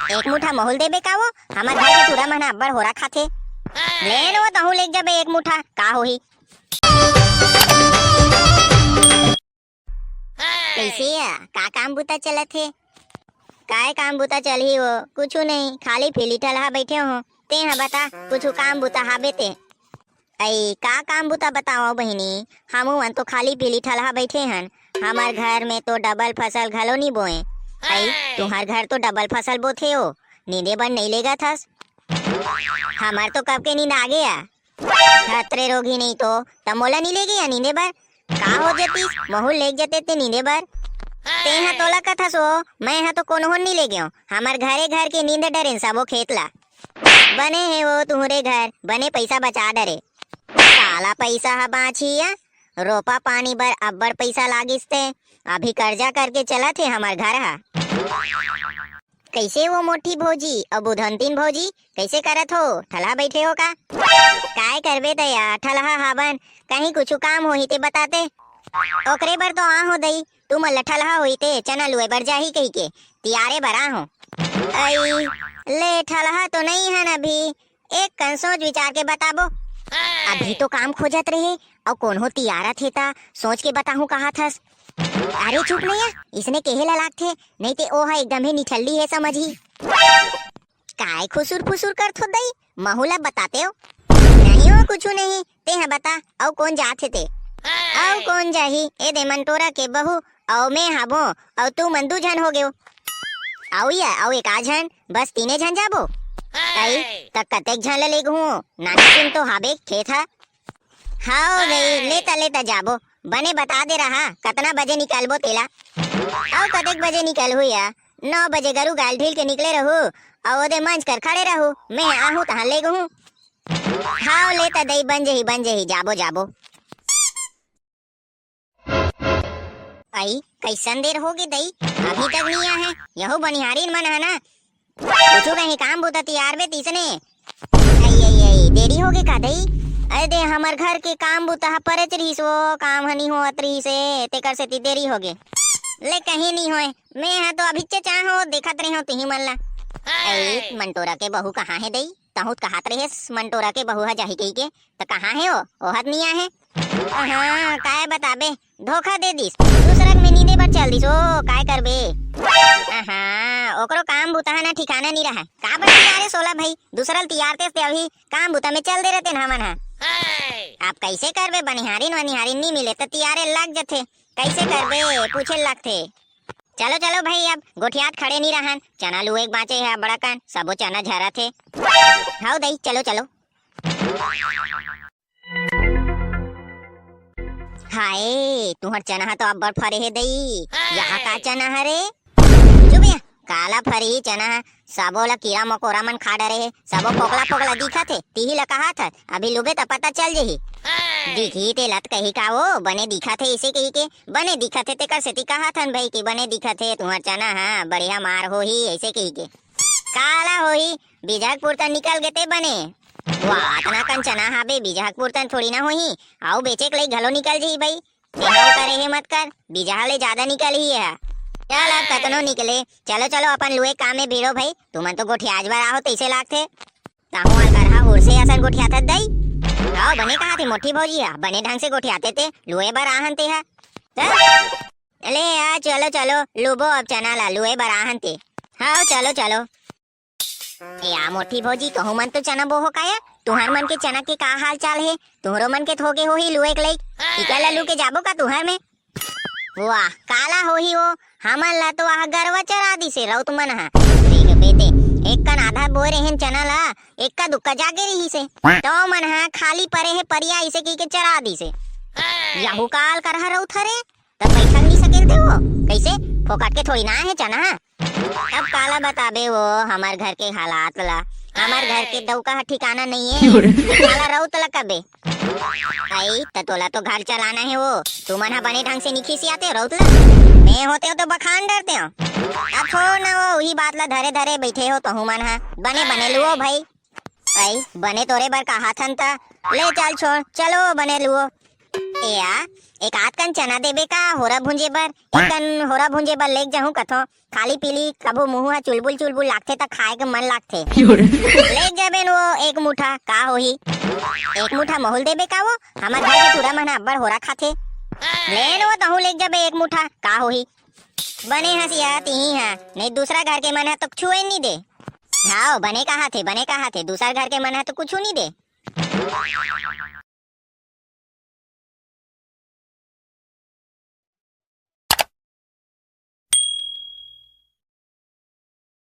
एक मुठा मोहुल देबे का वो हमार घर के पूरा महीना अब्बड़ होरा खाथे। ले लो तहु ले जाबे एक मुठा का होही। कैसे का काम बुता चलत है? काय काम बुता चलही हो? कुछ नहीं, खाली फीली ठलहा बैठे हो। ते हा बता कुछ काम बुता हाबे ते? ऐ का काम बुता बताओ बहिनी, हमू मन तो खाली पीली ठलहा बैठे हन। हमार घर में तो डबल फसल घलो नहीं बोए। ऐ तुम्हार घर तो डबल फसल बोथे हो, नींदे बन नहीं लेगा थस। हमार तो कब के नींद आ गया। खतरे रोगी नहीं तो तमोला नहीं ले गया नींदे बर। का हो जतीस मोहुल ले जते ते नींदे बर। ते हा तोला कथा सो, मैं हा तो कोनो नहीं ले गयो। हमार घरे घर के नींद डरे सबो खेतला बने है वो तुम्हारे घर बने पैसा बचा डरे। काला पैसा हा बाछिया रोपा पानी बर अब्बड़ पैसा लागिस ते अभी कर्जा करके चला थे हमार घर हा। कैसे वो मोटी भौजी और बुधंतीन भौजी कैसे करत हो? ठलहा बैठे हो का? काय करबे दया ठलहा हाबन कहीं कुछ काम होही ते बताते। ओकरे बर तो आ हो दई तू मन ठलहा होई ते चना लुए बर जाही कही के तियारे बर आ हो। आई ले ठलहा तो नहीं है अभी, एक कन सोच विचार के बताबो। अभी तो काम खोजत रहे और कौन हो तियारा थे ता सोच के बताहूँ कहा थस। अरे चुप नहीं है, इसने केहे ला लाग थे नहीं ते ओ है एकदम ही निठल्ली है समझी। काय खुसुर फुसुर कर थो दई महुला बताते हो? नहीं हो कुछ नहीं, ते है बता औ कौन जाथे ते? औ कौन जाही ए दे मंटोरा के बहू औ मैं हाबो औ तू मंदू झन हो गयो। आओ या आओ एक आझन बस तीने झन जाबो। आई तक कतेक झन ले लेगू नानी तुम तो हाबे खेत हा। हाओ गई लेता लेता जाबो बने बता दे रहा कितना बजे निकलबो तेला। और कतेक बजे निकल हुई या? 9 बजे गरु गाल ढील के निकले रहू और ओदे मंच कर खड़े रहू मैं आहू तहां ले गहूं। हाओ लेता दई बन जही जाबो जाबो। आई कैसन देर होगी दई अभी तक नहीं आया है? यहू बनिहारी मन है ना कुछ कहीं काम बुता तैयार बे तीसने। आई देरी होगे का दई? अरे दे हमार घर के काम बुता परच रही सो काम हनी हो अतरी से तेकर से देरी होगे। ले कहीं नहीं होए मैं हा तो अभी चाहो देखत रही हो तुही मन ला। ऐ मंटोरा के बहू कहाँ है दई? तहु कहत रहे मंटोरा के बहू हा जाही कही के तो कहाँ है वो? ओहत नहीं है। हाँ काय बताबे धोखा दे दिस दूसरा में नींदे पर चल दिस। ओ काय करबे? हाँ ओकरो काम बुता ना ठिकाना नहीं रहा का बड़ी यारे सोला भाई दूसरा तैयार थे अभी काम बुता में चल दे रहते ना हमन हा। आप कैसे करबे बनिहारिन वनिहारिन नहीं मिले तो तियारे लग जथे कैसे करबे पूछे लगथे। चलो चलो भाई अब गोठियात खड़े नहीं रहन चना लुए एक बाँचे है बड़ा कन सबो चना झरा थे। हाउ दई चलो चलो। हाय तुहर चना तो अब बड़ फरे है दई यहाँ का चना हरे चुबिया काला फरी चना सबो ला कीड़ा मकोरा मन खा डरे है सबो फोकला दिखा थे तिही ला कहा था अभी लुबे तो पता चल जही। दिखी ते लत कही का वो बने दिखा थे इसे कही के बने दिखा थे ते कर से कहा था भाई कि बने दिखा थे तुम्हार चना हाँ बढ़िया मार हो ही ऐसे कही के काला हो ही बीजाकपुर तक निकल गए ते बने वाह इतना कन चना हाबे बीजाकपुर तक थोड़ी ना होही आओ बेचे के लिए घलो निकल जी भाई करे है मत कर बीजा ले ज्यादा निकल ही है। चल अब कतनो निकले चलो चलो अपन लुए काम में भीड़ो भाई तुमन तो गोठिया आज बार आओ तैसे लागथे ताहू आल करहा उड़से असन गोठिया थत दई। आओ बने कहा थे मोटी भौजी है बने ढंग से गोठियाते थे लुए बर आहन ते है। ले आ चलो चलो लुबो अब चना ला लुए बर आहन ते। हाँ चलो चलो या मोटी भौजी कहूँ मन तो चना बोहो काया तुहर मन के चना के का हाल चाल है? तुहरो मन के थोगे हो ही लुए के लई इकला लू के जाबो का तुहर में? वाह काला हो ही हो हमन ला तो आह गरवा चरा दी से रउत मन हा देख बेटे एक कन आधा बोए रहेन चना ला एक का दुक्का जागे रही से तो मन हा खाली परे है परिया इसे की के चरा दी से याहू काल करहा रउत हरे तब बैठा नहीं सकेल थे वो कैसे फोकट के थोड़ी ना है चना। अब काला बताबे वो हमार घर के हालात ला हमार घर के दौका ठिकाना नहीं है काला रउत ला कबे आई तोला तो घर चलाना है वो तुमन हा बने ढंग से निखिसी आते रउत ला मैं होते हो तो बखान डरते हो। अब छोड़ ना वो वही बात ला धरे धरे बैठे हो तो मन हा बने लुओ भाई आई बने तोरे बर कहा थन ता ले चल छोड़ चलो बने लुओ या एक आध कन चना देबे का होरा भूंजे बर, एक कन होरा भूंजे बर लेक जाहूं कथो। खाली पीली कभू मुंह चुलबुल चुलबुल लागथे त खाए के मन लागथे। लेक जाबे न वो एक मुठा का होही, एक मुठा महूल देबे का वो। हमर घर के टूरा मन अब्बड़ होरा खाथे, लेन वो तहु लेक जाबे एक मुठा का होही। बने हसिया तिही है, नहीं दूसरा घर के मन है तो छुए नहीं दे। हाँ बने कहा थे दूसरा घर के मन है तो कुछ नहीं दे।